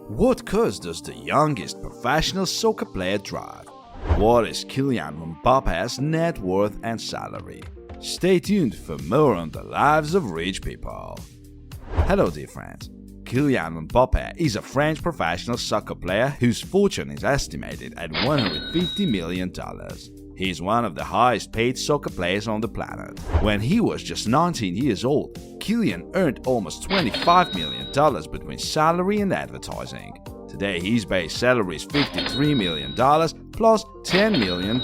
What cars does the youngest professional soccer player drive? What is Kylian Mbappe's net worth and salary? Stay tuned for more on the lives of rich people. Hello dear friends, Kylian Mbappe is a French professional soccer player whose fortune is estimated at $150 million. He is one of the highest paid soccer players on the planet. When he was just 19 years old, Kylian earned almost $25 million between salary and advertising. Today his base salary is $53 million plus $10 million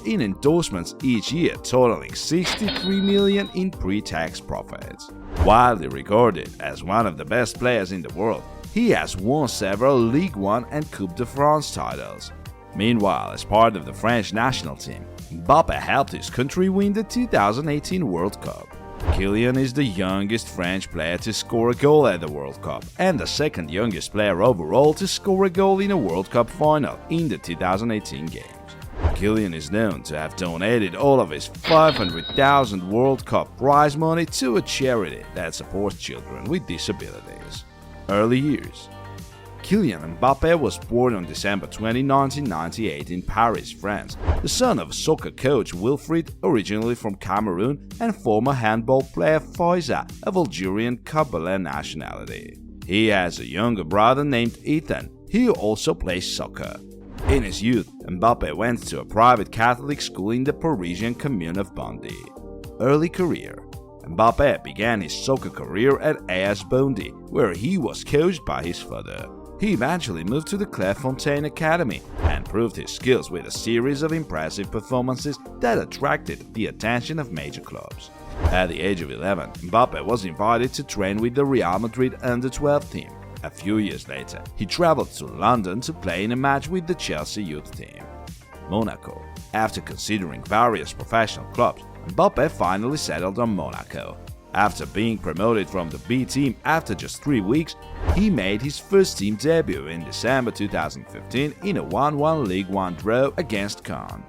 in endorsements each year, totaling $63 million in pre-tax profits. Widely regarded as one of the best players in the world, he has won several Ligue 1 and Coupe de France titles. Meanwhile, as part of the French national team, Mbappe helped his country win the 2018 World Cup. Kylian is the youngest French player to score a goal at the World Cup and the second youngest player overall to score a goal in a World Cup final in the 2018 games. Kylian is known to have donated all of his $500,000 World Cup prize money to a charity that supports children with disabilities. Early years. Kylian Mbappe was born on December 20, 1998 in Paris, France, the son of soccer coach Wilfried, originally from Cameroon, and former handball player Faiza, of Algerian Kabyle nationality. He has a younger brother named Eatan, who also plays soccer. In his youth, Mbappe went to a private Catholic school in the Parisian commune of Bondy. Early career. Mbappe began his soccer career at AS Bondy, where he was coached by his father. He eventually moved to the Clairefontaine Academy and proved his skills with a series of impressive performances that attracted the attention of major clubs. At the age of 11, Mbappe was invited to train with the Real Madrid under-12 team. A few years later, he traveled to London to play in a match with the Chelsea youth team. Monaco. After considering various professional clubs, Mbappe finally settled on Monaco. After being promoted from the B team after just 3 weeks, he made his first team debut in December 2015 in a 1-1 Ligue 1 draw against Caen.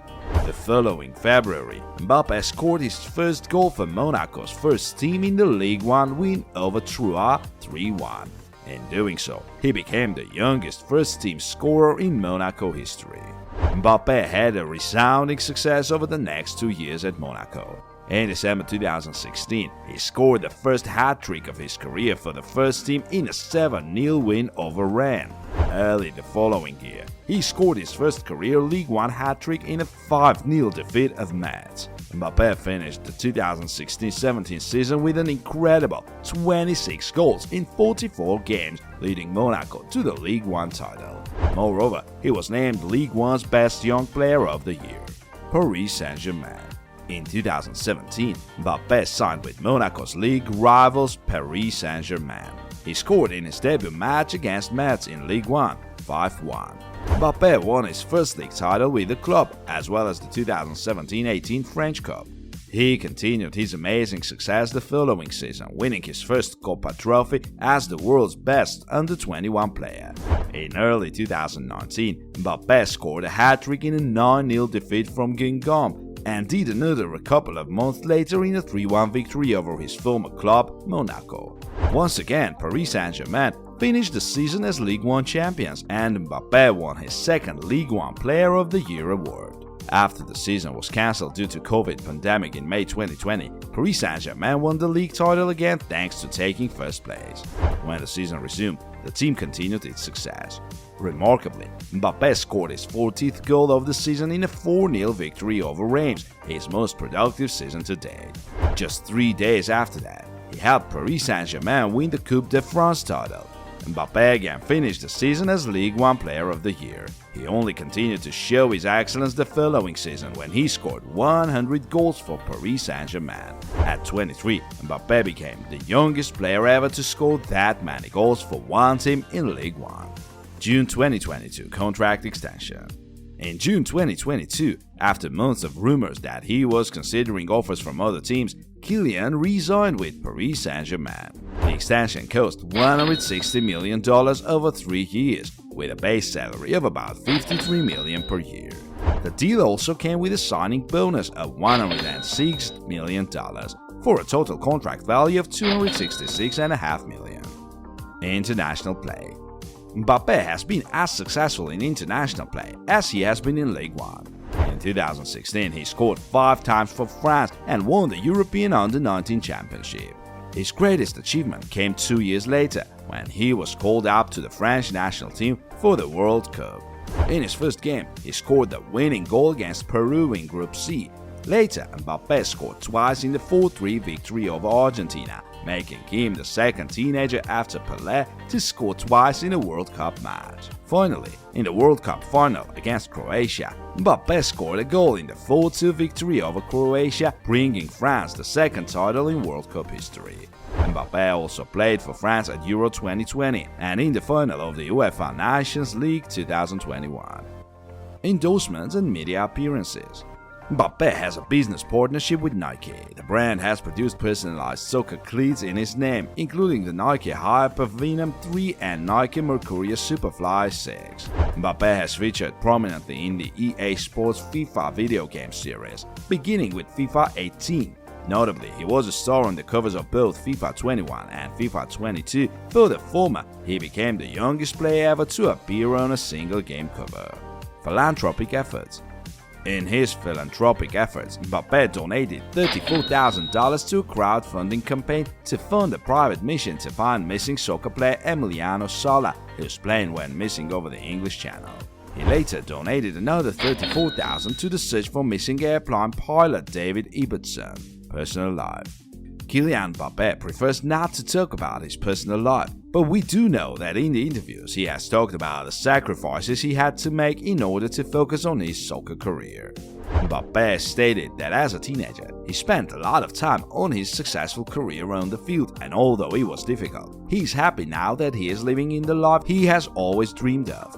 The following February, Mbappe scored his first goal for Monaco's first team in the Ligue 1 win over Troyes 3-1. In doing so, he became the youngest first-team scorer in Monaco history. Mbappe had a resounding success over the next 2 years at Monaco. In December 2016, he scored the first hat-trick of his career for the first team in a 7-0 win over Rennes. Early the following year, he scored his first career Ligue 1 hat-trick in a 5-0 defeat of Metz. Mbappe finished the 2016-17 season with an incredible 26 goals in 44 games, leading Monaco to the Ligue 1 title. Moreover, he was named Ligue 1's Best Young Player of the Year. Paris Saint-Germain. In 2017, Mbappe signed with Monaco's league rivals Paris Saint-Germain. He scored in his debut match against Metz in Ligue 1, 5-1. Mbappe won his first league title with the club, as well as the 2017-18 French Cup. He continued his amazing success the following season, winning his first Copa trophy as the world's best under-21 player. In early 2019, Mbappe scored a hat-trick in a 9-0 defeat from Guingamp, and did another a couple of months later in a 3-1 victory over his former club, Monaco. Once again, Paris Saint-Germain finished the season as Ligue 1 champions, and Mbappe won his second Ligue 1 Player of the Year award. After the season was cancelled due to COVID pandemic in May 2020, Paris Saint-Germain won the league title again thanks to taking first place. When the season resumed, the team continued its success. Remarkably, Mbappe scored his 40th goal of the season in a 4-0 victory over Reims, his most productive season to date. Just 3 days after that, he helped Paris Saint-Germain win the Coupe de France title. Mbappe again finished the season as Ligue 1 Player of the Year. He only continued to show his excellence the following season when he scored 100 goals for Paris Saint-Germain. At 23, Mbappe became the youngest player ever to score that many goals for one team in Ligue 1. June 2022 contract extension. In June 2022, after months of rumors that he was considering offers from other teams, Kylian re-signed with Paris Saint-Germain. The extension cost $160 million over 3 years, with a base salary of about $53 million per year. The deal also came with a signing bonus of $106 million, for a total contract value of $266.5 million. International play. Mbappe has been as successful in international play as he has been in Ligue 1. In 2016, he scored 5 times for France and won the European Under-19 Championship. His greatest achievement came 2 years later when he was called up to the French national team for the World Cup. In his first game, he scored the winning goal against Peru in Group C. Later, Mbappe scored twice in the 4-3 victory over Argentina, making him the second teenager after Pelé to score twice in a World Cup match. Finally, in the World Cup final against Croatia, Mbappe scored a goal in the 4-2 victory over Croatia, bringing France the second title in World Cup history. Mbappe also played for France at Euro 2020 and in the final of the UEFA Nations League 2021. Endorsements and media appearances. Mbappe has a business partnership with Nike. The brand has produced personalized soccer cleats in his name, including the Nike Hyper Venom 3 and Nike Mercurius Superfly 6. Mbappe has featured prominently in the EA Sports FIFA video game series, beginning with FIFA 18. Notably, he was a star on the covers of both FIFA 21 and FIFA 22. For the former, he became the youngest player ever to appear on a single game cover. Philanthropic efforts. In his philanthropic efforts, Mbappe donated $34,000 to a crowdfunding campaign to fund a private mission to find missing soccer player Emiliano Sala, whose plane went missing over the English Channel. He later donated another $34,000 to the search for missing airplane pilot David Ibbotson. Personal life. Kylian Mbappe prefers not to talk about his personal life, but we do know that in the interviews he has talked about the sacrifices he had to make in order to focus on his soccer career. Mbappe stated that as a teenager, he spent a lot of time on his successful career on the field, and although it was difficult, he's happy now that he is living in the life he has always dreamed of.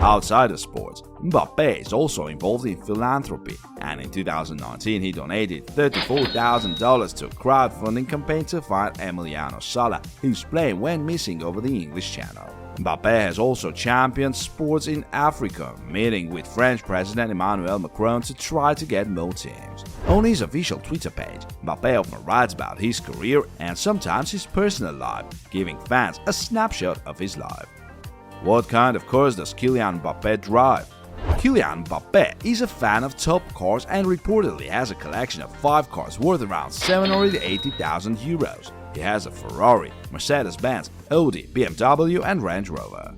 Outside of sports, Mbappe is also involved in philanthropy, and in 2019 he donated $34,000 to a crowdfunding campaign to find Emiliano Sala, whose plane went missing over the English Channel. Mbappe has also championed sports in Africa, meeting with French President Emmanuel Macron to try to get more teams. On his official Twitter page, Mbappe often writes about his career and sometimes his personal life, giving fans a snapshot of his life. What kind of cars does Kylian Mbappe drive? Kylian Mbappe is a fan of top cars and reportedly has a collection of 5 cars worth around €780,000. He has a Ferrari, Mercedes-Benz, Audi, BMW and Range Rover.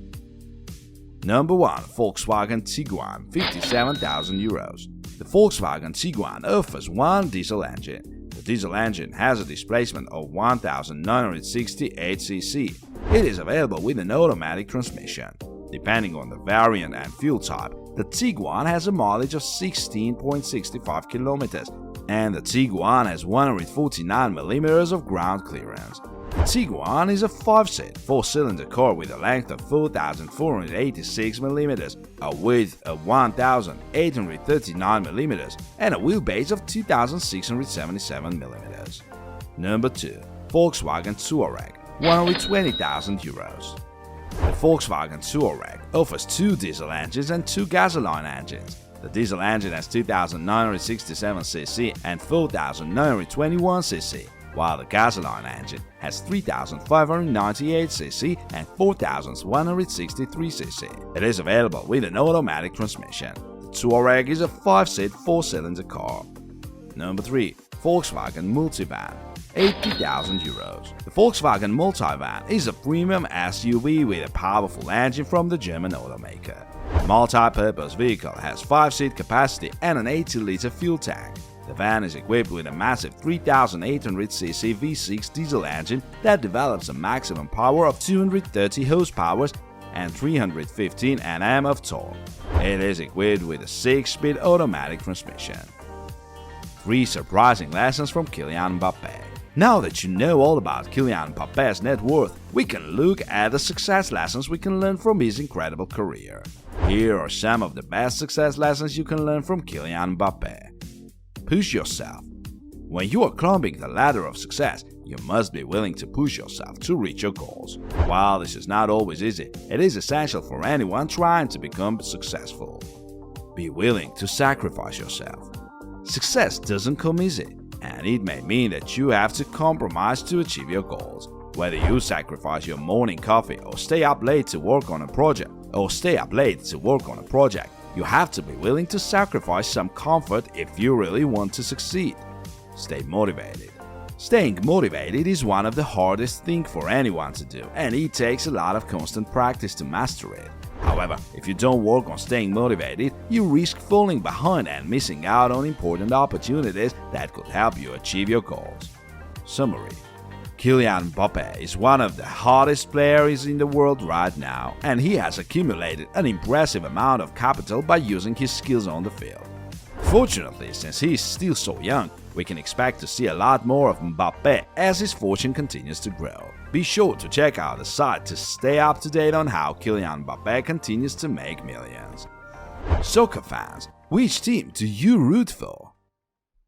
Number 1. Volkswagen Tiguan, €57,000. The Volkswagen Tiguan offers one diesel engine. The diesel engine has a displacement of 1,968 cc. It is available with an automatic transmission. Depending on the variant and fuel type, the Tiguan has a mileage of 16.65 km, and the Tiguan has 149 mm of ground clearance. The Tiguan is a 5-seat, 4-cylinder car with a length of 4,486 mm, a width of 1,839 mm, and a wheelbase of 2,677 mm. Number 2. Volkswagen Touareg, €120,000. The Volkswagen Touareg offers 2 diesel engines and 2 gasoline engines. The diesel engine has 2,967 cc and 4,921 cc, while the gasoline engine has 3,598 cc and 4,163 cc. It is available with an automatic transmission. The Touareg is a 5-seat, 4-cylinder car. Number 3. Volkswagen Multi van, €80,000. The Volkswagen Multi van is a premium SUV with a powerful engine from the German automaker. The multi-purpose vehicle has 5-seat capacity and an 80-liter fuel tank. The van is equipped with a massive 3,800cc V6 diesel engine that develops a maximum power of 230 horsepower and 315 Nm of torque. It is equipped with a 6-speed automatic transmission. 3 surprising lessons from Kylian Mbappe. Now that you know all about Kylian Mbappe's net worth, we can look at the success lessons we can learn from his incredible career. Here are some of the best success lessons you can learn from Kylian Mbappe. Push yourself. When you are climbing the ladder of success, you must be willing to push yourself to reach your goals. While this is not always easy, it is essential for anyone trying to become successful. Be willing to sacrifice yourself. Success doesn't come easy, and it may mean that you have to compromise to achieve your goals. Whether you sacrifice your morning coffee or stay up late to work on a project, you have to be willing to sacrifice some comfort if you really want to succeed. Stay motivated. Staying motivated is one of the hardest things for anyone to do, and it takes a lot of constant practice to master it. However, if you don't work on staying motivated, you risk falling behind and missing out on important opportunities that could help you achieve your goals. Summary: Kylian Mbappe is one of the hottest players in the world right now, and he has accumulated an impressive amount of capital by using his skills on the field. Fortunately, since he is still so young, we can expect to see a lot more of Mbappe as his fortune continues to grow. Be sure to check out the site to stay up to date on how Kylian Mbappe continues to make millions. Soccer fans, which team do you root for?